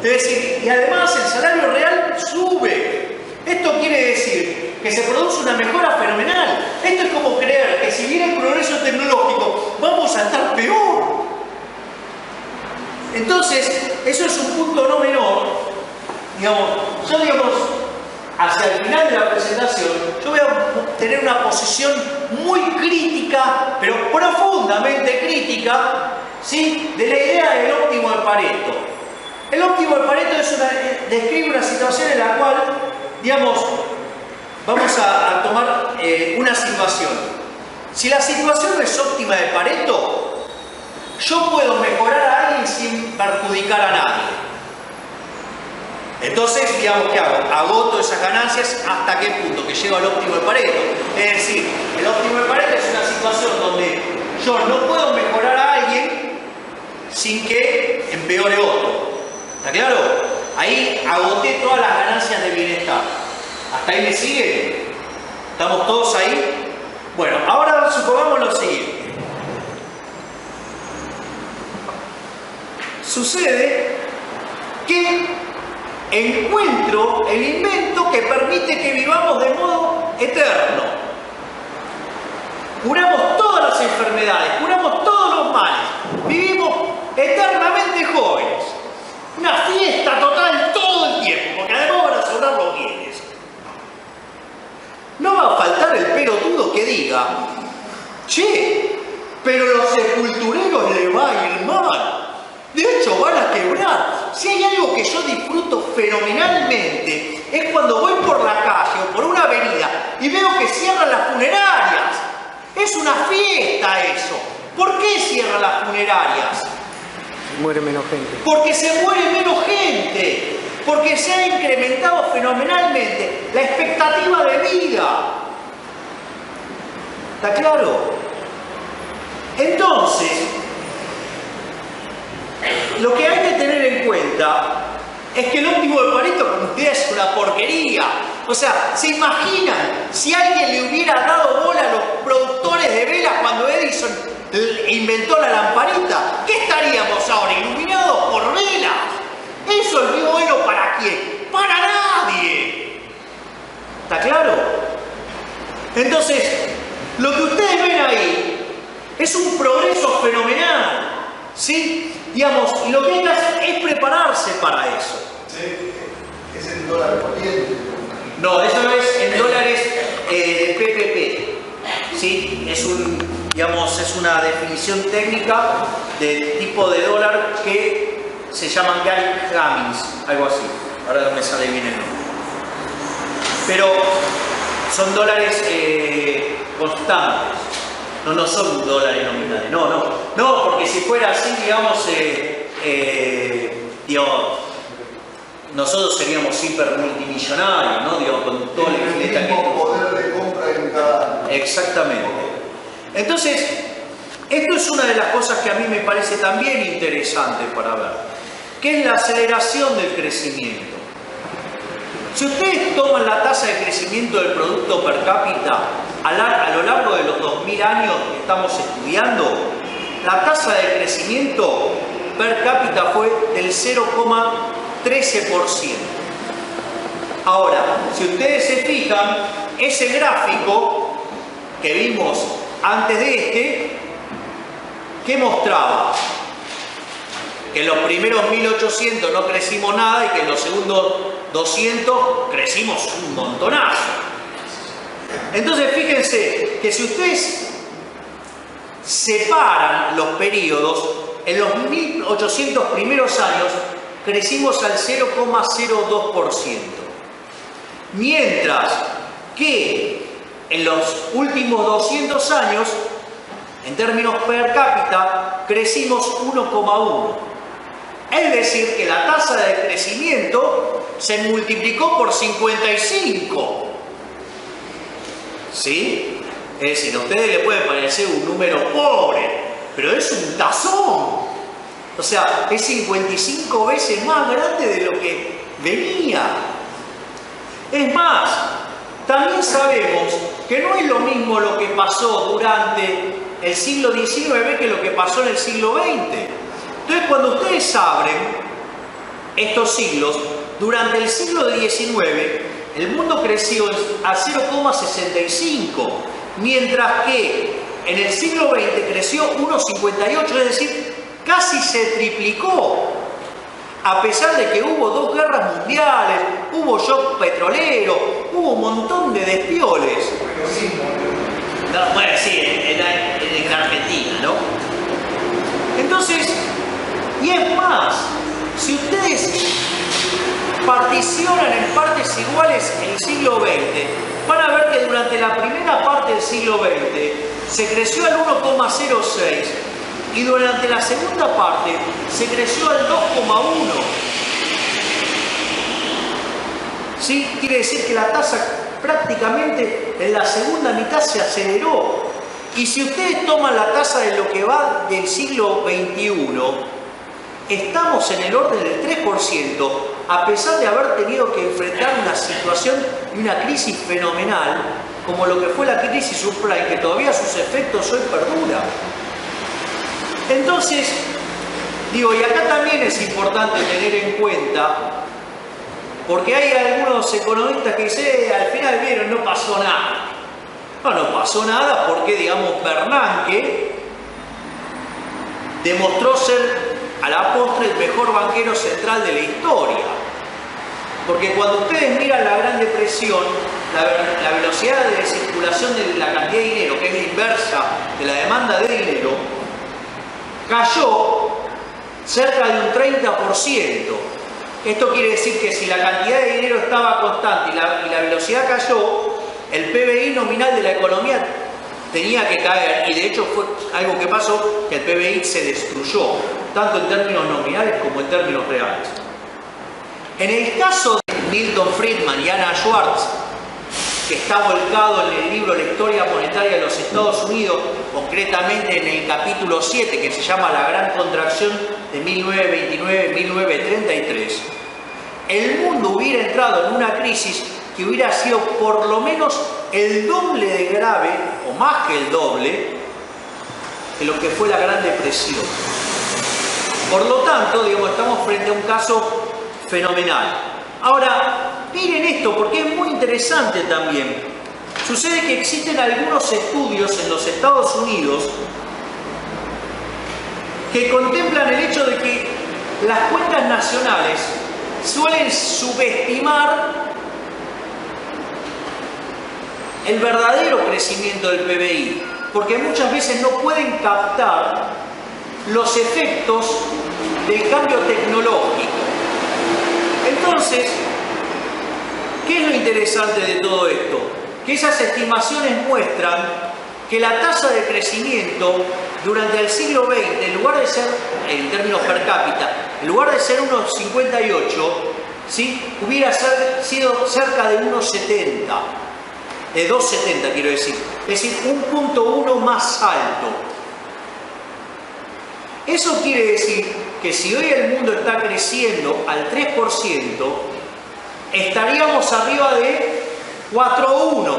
Es decir, y además el salario real sube. Esto quiere decir que se produce una mejora fenomenal. Esto es como creer que si viene el progreso tecnológico vamos a estar peor. Entonces, eso es un punto no menor. Digamos, hacia el final de la presentación, yo voy a tener una posición muy crítica, pero profundamente crítica, ¿sí?, de la idea del óptimo de Pareto. El óptimo de Pareto describe una situación en la cual, digamos, vamos a tomar una situación. Si la situación es óptima de Pareto, yo puedo mejorar a alguien sin perjudicar a nadie. Entonces, digamos, ¿qué hago? Agoto esas ganancias hasta qué punto, que llego al óptimo de Pareto. Es decir, el óptimo de Pareto es una situación donde yo no puedo mejorar a alguien sin que empeore otro. ¿Está claro? Ahí agoté todas las ganancias de bienestar. ¿Hasta ahí me sigue? ¿Estamos todos ahí? Bueno, ahora supongamos lo siguiente. Sucede que encuentro el invento que permite que vivamos de modo eterno. Curamos todas las enfermedades, curamos todos los males, vivimos eternamente jóvenes. Una fiesta total todo el tiempo, porque además van a sobrar los bienes. No va a faltar el pelotudo que diga: che, pero a los sepultureros le va a ir mal. De hecho, van a quebrar. Si hay algo que yo disfruto fenomenalmente, es cuando voy por la calle o por una avenida y veo que cierran las funerarias. Es una fiesta eso. ¿Por qué cierran las funerarias? Muere menos gente. Porque se muere menos gente. Porque se ha incrementado fenomenalmente la expectativa de vida. ¿Está claro? Entonces, lo que hay que tener en cuenta es que el óptimo de Pareto, como ustedes, es una porquería. O sea, ¿se imaginan si alguien le hubiera dado bola a los productores de velas cuando Edison inventó la lamparita? ¿Qué estaríamos ahora? ¿Iluminados por velas? ¿Eso es bueno para quién? ¡Para nadie! ¿Está claro? Entonces, lo que ustedes ven ahí es un progreso fenomenal. ¿Sí? Digamos, y lo que hay que hacer es prepararse para eso. Sí, es en dólares corrientes. No, eso es en dólares de PPP. ¿Sí? Es una definición técnica del tipo de dólar que se llaman Gary Hamins, algo así. Ahora no me sale bien el nombre. Pero son dólares constantes. No son dólares nominales, no, porque si fuera así, digamos, nosotros seríamos hiper multimillonarios, ¿no? Digo, con todo el mismo poder de compra en cada... Exactamente. Entonces, esto es una de las cosas que a mí me parece también interesante para ver, que es la aceleración del crecimiento. Si ustedes toman la tasa de crecimiento del Producto Per Cápita a lo largo de los 2000 años que estamos estudiando, la tasa de crecimiento per cápita fue del 0,13%. Ahora, si ustedes se fijan, ese gráfico que vimos antes de este, ¿qué mostraba? Que en los primeros 1800 no crecimos nada y que en los segundos 200 crecimos un montonazo. Entonces fíjense que si ustedes separan los periodos, en los 1800 primeros años crecimos al 0,02%. Mientras que en los últimos 200 años, en términos per cápita, crecimos 1,1%. Es decir, que la tasa de crecimiento se multiplicó por 55. ¿Sí? Es decir, a ustedes les puede parecer un número pobre, pero es un tazón. O sea, es 55 veces más grande de lo que venía. Es más, también sabemos que no es lo mismo lo que pasó durante el siglo XIX que lo que pasó en el siglo XX. Entonces, cuando ustedes abren estos siglos, durante el siglo XIX el mundo creció a 0,65, mientras que en el siglo XX creció 1,58, es decir, casi se triplicó. A pesar de que hubo 2 guerras mundiales, hubo shock petrolero, hubo un montón de despioles. No, bueno, sí, en Argentina, ¿no? Entonces, y es más, si ustedes particionan en partes iguales el siglo XX, van a ver que durante la primera parte del siglo XX se creció al 1,06 y durante la segunda parte se creció al 2,1. ¿Sí? Quiere decir que la tasa prácticamente en la segunda mitad se aceleró. Y si ustedes toman la tasa de lo que va del siglo XXI, estamos en el orden del 3%, a pesar de haber tenido que enfrentar una situación y una crisis fenomenal, como lo que fue la crisis subprime, que todavía sus efectos hoy perduran. Entonces, digo, y acá también es importante tener en cuenta, porque hay algunos economistas que dicen, al final vieron, no pasó nada. No pasó nada porque, digamos, Bernanke demostró ser a la postre el mejor banquero central de la historia. Porque cuando ustedes miran la Gran Depresión, la velocidad de circulación de la cantidad de dinero, que es la inversa de la demanda de dinero, cayó cerca de un 30%. Esto quiere decir que si la cantidad de dinero estaba constante y la velocidad cayó, el PBI nominal de la economía tenía que caer, y de hecho fue algo que pasó, que el PBI se destruyó, tanto en términos nominales como en términos reales. En el caso de Milton Friedman y Anna Schwartz, que está volcado en el libro La historia monetaria de los Estados Unidos, concretamente en el capítulo 7, que se llama La gran contracción de 1929-1933, el mundo hubiera entrado en una crisis que hubiera sido por lo menos el doble de grave, o más que el doble, de lo que fue la Gran Depresión. Por lo tanto, digamos, estamos frente a un caso fenomenal. Ahora, miren esto, porque es muy interesante también. Sucede que existen algunos estudios en los Estados Unidos que contemplan el hecho de que las cuentas nacionales suelen subestimar el verdadero crecimiento del PBI, porque muchas veces no pueden captar los efectos del cambio tecnológico. Entonces, ¿qué es lo interesante de todo esto? Que esas estimaciones muestran que la tasa de crecimiento durante el siglo XX, en lugar de ser, en términos per cápita, en lugar de ser unos 58, ¿sí?, hubiera sido cerca de unos 70. De 2,70 quiero decir, es decir, 1,1 más alto. Eso quiere decir que si hoy el mundo está creciendo al 3%, estaríamos arriba de 4,1.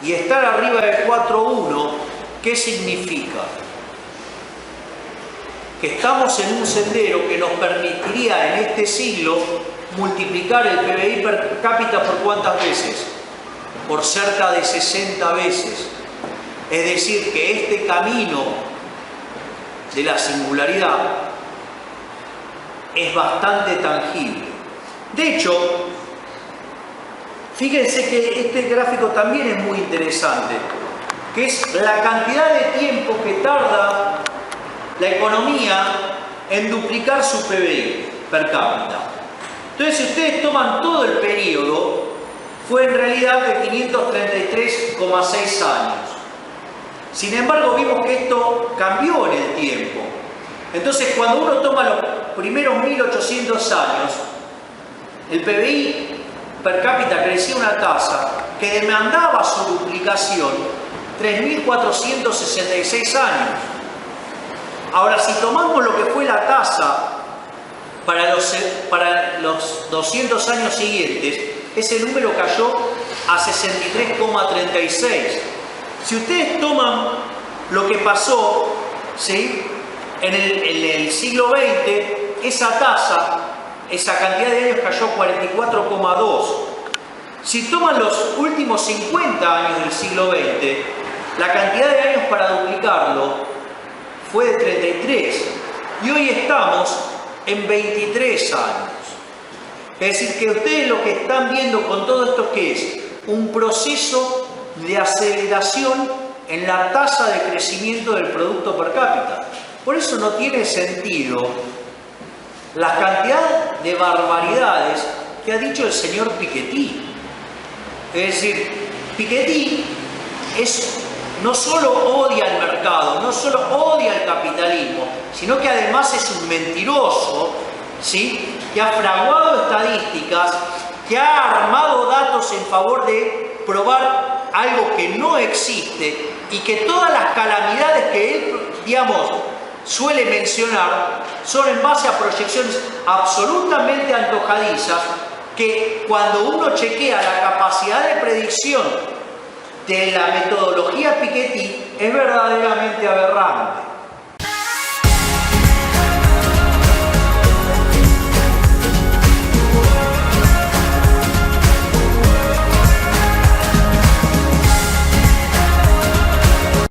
Y estar arriba de 4,1, ¿qué significa? Que estamos en un sendero que nos permitiría en este siglo multiplicar el PBI per cápita por ¿cuántas veces? Por cerca de 60 veces. Es decir, que este camino de la singularidad es bastante tangible. De hecho, fíjense que este gráfico también es muy interesante, que es la cantidad de tiempo que tarda la economía en duplicar su PBI per cápita. Entonces, si ustedes toman todo el periodo, fue en realidad de 533,6 años. Sin embargo, vimos que esto cambió en el tiempo. Entonces, cuando uno toma los primeros 1800 años, el PBI per cápita crecía una tasa que demandaba su duplicación 3.466 años. Ahora, si tomamos lo que fue la tasa para los 200 años siguientes, ese número cayó a 63,36. Si ustedes toman lo que pasó, ¿sí?, en el siglo XX, esa tasa, esa cantidad de años cayó 44,2. Si toman los últimos 50 años del siglo XX, la cantidad de años para duplicarlo fue de 33. Y hoy estamos en 23 años. Es decir, que ustedes lo que están viendo con todo esto, ¿qué es? Un proceso de aceleración en la tasa de crecimiento del producto per cápita. Por eso no tiene sentido la cantidad de barbaridades que ha dicho el señor Piketty. Es decir, Piketty no solo odia el mercado, no solo odia el capitalismo, sino que además es un mentiroso, ¿sí?, que ha fraguado estadísticas, que ha armado datos en favor de probar algo que no existe, y que todas las calamidades que él, digamos, suele mencionar son en base a proyecciones absolutamente antojadizas, que cuando uno chequea la capacidad de predicción de la metodología Piketty es verdaderamente aberrante.